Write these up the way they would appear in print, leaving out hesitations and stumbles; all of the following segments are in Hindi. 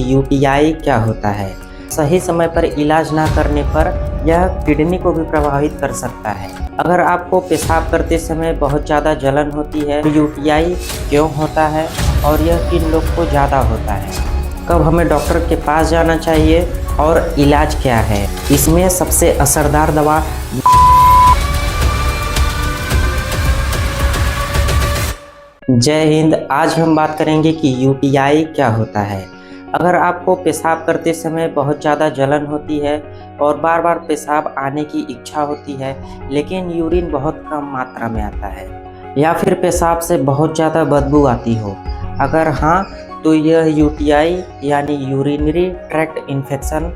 यूटीआई क्या होता है। सही समय पर इलाज ना करने पर यह किडनी को भी प्रभावित कर सकता है। अगर आपको पेशाब करते समय बहुत ज़्यादा जलन होती है तो यूटीआई क्यों होता है और यह किन लोग को ज़्यादा होता है, कब हमें डॉक्टर के पास जाना चाहिए और इलाज क्या है, इसमें सबसे असरदार दवा। जय हिंद। आज हम बात करेंगे कि यूटीआई क्या होता है। अगर आपको पेशाब करते समय बहुत ज़्यादा जलन होती है और बार बार पेशाब आने की इच्छा होती है लेकिन यूरिन बहुत कम मात्रा में आता है, या फिर पेशाब से बहुत ज़्यादा बदबू आती हो, अगर हाँ तो यह यूटीआई यानी यूरिनरी ट्रैक्ट इन्फेक्शन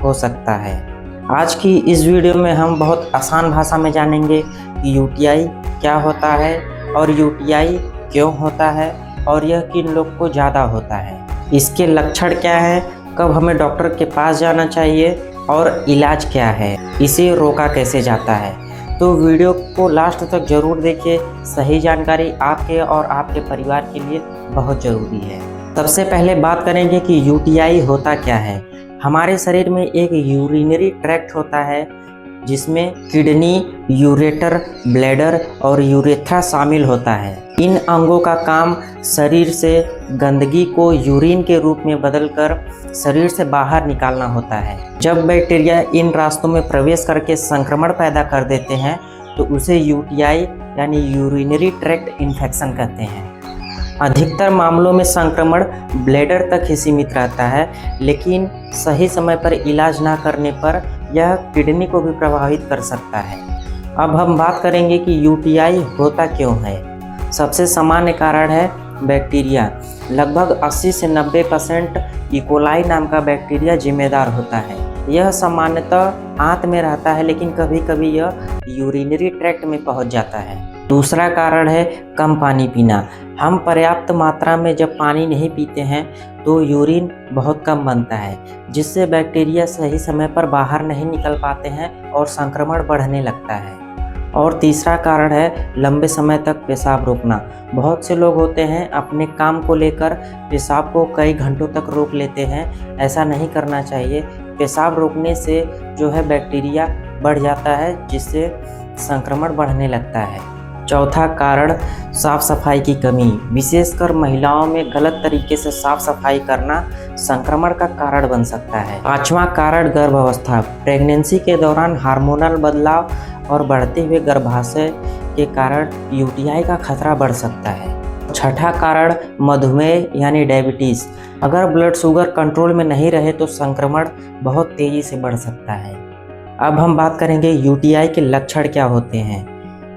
हो सकता है। आज की इस वीडियो में हम बहुत आसान भाषा में जानेंगे कि यूटीआई क्या होता है और यूटीआई क्यों होता है और यह किन लोग को ज़्यादा होता है, इसके लक्षण क्या है, कब हमें डॉक्टर के पास जाना चाहिए और इलाज क्या है, इसे रोका कैसे जाता है। तो वीडियो को लास्ट तक जरूर देखिए। सही जानकारी आपके और आपके परिवार के लिए बहुत ज़रूरी है। सबसे पहले बात करेंगे कि यूटीआई होता क्या है। हमारे शरीर में एक यूरिनरी ट्रैक्ट होता है जिसमें किडनी, यूरेटर, ब्लैडर और यूरेथ्रा शामिल होता है। इन अंगों का काम शरीर से गंदगी को यूरिन के रूप में बदलकर शरीर से बाहर निकालना होता है। जब बैक्टीरिया इन रास्तों में प्रवेश करके संक्रमण पैदा कर देते हैं तो उसे यूटीआई यानी यूरिनरी ट्रैक्ट इन्फेक्शन कहते हैं। अधिकतर मामलों में संक्रमण ब्लैडर तक ही सीमित रहता है, लेकिन सही समय पर इलाज ना करने पर यह किडनी को भी प्रभावित कर सकता है। अब हम बात करेंगे कि यूटीआई होता क्यों है। सबसे सामान्य कारण है बैक्टीरिया। लगभग 80 से 90% इकोलाई नाम का बैक्टीरिया जिम्मेदार होता है। यह सामान्यतः आंत में रहता है लेकिन कभी कभी यह यूरिनरी ट्रैक्ट में पहुंच जाता है। दूसरा कारण है कम पानी पीना। हम पर्याप्त मात्रा में जब पानी नहीं पीते हैं तो यूरिन बहुत कम बनता है, जिससे बैक्टीरिया सही समय पर बाहर नहीं निकल पाते हैं और संक्रमण बढ़ने लगता है। और तीसरा कारण है लंबे समय तक पेशाब रोकना। बहुत से लोग होते हैं अपने काम को लेकर पेशाब को कई घंटों तक रोक लेते हैं। ऐसा नहीं करना चाहिए। पेशाब रोकने से जो है बैक्टीरिया बढ़ जाता है, जिससे संक्रमण बढ़ने लगता है। चौथा कारण साफ सफाई की कमी। विशेषकर महिलाओं में गलत तरीके से साफ सफाई करना संक्रमण का कारण बन सकता है। पांचवा कारण गर्भावस्था। प्रेगनेंसी के दौरान हार्मोनल बदलाव और बढ़ते हुए गर्भाशय के कारण यूटीआई का खतरा बढ़ सकता है। छठा कारण मधुमेह यानी डायबिटीज़। अगर ब्लड शुगर कंट्रोल में नहीं रहे तो संक्रमण बहुत तेज़ी से बढ़ सकता है। अब हम बात करेंगे यूटीआई के लक्षण क्या होते हैं।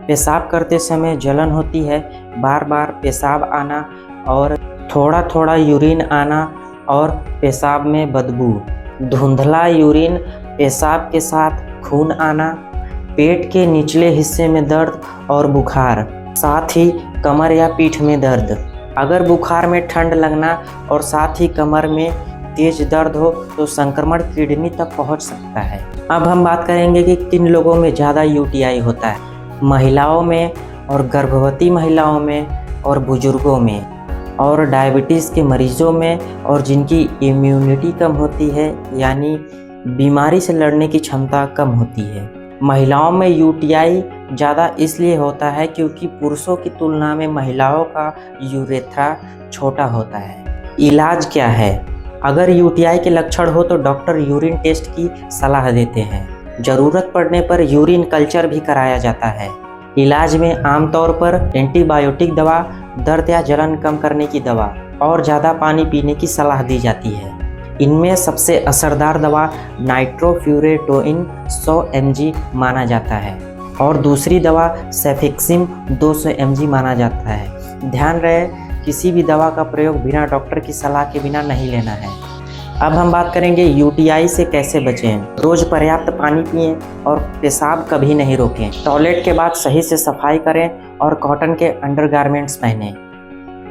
पेशाब करते समय जलन होती है, बार बार पेशाब आना और थोड़ा थोड़ा यूरिन आना और पेशाब में बदबू, धुंधला यूरिन, पेशाब के साथ खून आना, पेट के निचले हिस्से में दर्द और बुखार, साथ ही कमर या पीठ में दर्द। अगर बुखार में ठंड लगना और साथ ही कमर में तेज दर्द हो तो संक्रमण किडनी तक पहुंच सकता है। अब हम बात करेंगे कि किन लोगों में ज़्यादा यूटीआई होता है। महिलाओं में और गर्भवती महिलाओं में और बुजुर्गों में और डायबिटीज़ के मरीजों में और जिनकी इम्यूनिटी कम होती है यानी बीमारी से लड़ने की क्षमता कम होती है। महिलाओं में यूटीआई ज़्यादा इसलिए होता है क्योंकि पुरुषों की तुलना में महिलाओं का यूरेथ्रा छोटा होता है। इलाज क्या है। अगर यूटीआई के लक्षण हो तो डॉक्टर यूरिन टेस्ट की सलाह देते हैं। ज़रूरत पड़ने पर यूरिन कल्चर भी कराया जाता है। इलाज में आमतौर पर एंटीबायोटिक दवा, दर्द या जलन कम करने की दवा और ज़्यादा पानी पीने की सलाह दी जाती है। इनमें सबसे असरदार दवा नाइट्रोफ्यूरेटोइन 100 mg माना जाता है और दूसरी दवा सेफेक्सिम 200 mg माना जाता है। ध्यान रहे किसी भी दवा का प्रयोग बिना डॉक्टर की सलाह के बिना नहीं लेना है। अब हम बात करेंगे यूटीआई से कैसे बचें। रोज़ पर्याप्त पानी पिएं और पेशाब कभी नहीं रोकें। टॉयलेट के बाद सही से सफाई करें और कॉटन के अंडरगारमेंट्स पहनें।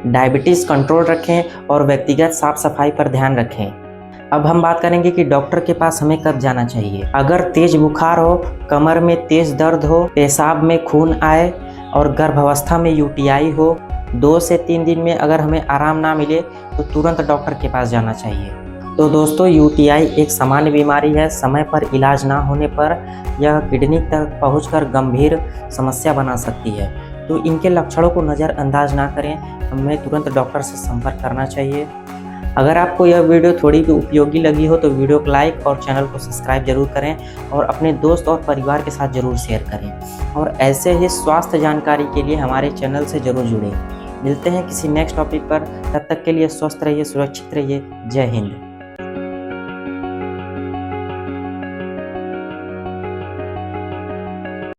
डायबिटीज़ कंट्रोल रखें और व्यक्तिगत साफ सफाई पर ध्यान रखें। अब हम बात करेंगे कि डॉक्टर के पास हमें कब जाना चाहिए। अगर तेज बुखार हो, कमर में तेज दर्द हो, पेशाब में खून आए और गर्भावस्था में यूटीआई हो, 2 से 3 दिन में अगर हमें आराम ना मिले तो तुरंत डॉक्टर के पास जाना चाहिए। तो दोस्तों यूटीआई एक सामान्य बीमारी है। समय पर इलाज ना होने पर यह किडनी तक पहुंचकर गंभीर समस्या बना सकती है। तो इनके लक्षणों को नज़रअंदाज ना करें, हमें तुरंत डॉक्टर से संपर्क करना चाहिए। अगर आपको यह वीडियो थोड़ी भी उपयोगी लगी हो तो वीडियो को लाइक और चैनल को सब्सक्राइब जरूर करें और अपने दोस्त और परिवार के साथ जरूर शेयर करें। और ऐसे ही स्वास्थ्य जानकारी के लिए हमारे चैनल से जरूर जुड़ें। मिलते हैं किसी नेक्स्ट टॉपिक पर, तब तक के लिए स्वस्थ रहिए, सुरक्षित रहिए। जय हिंद।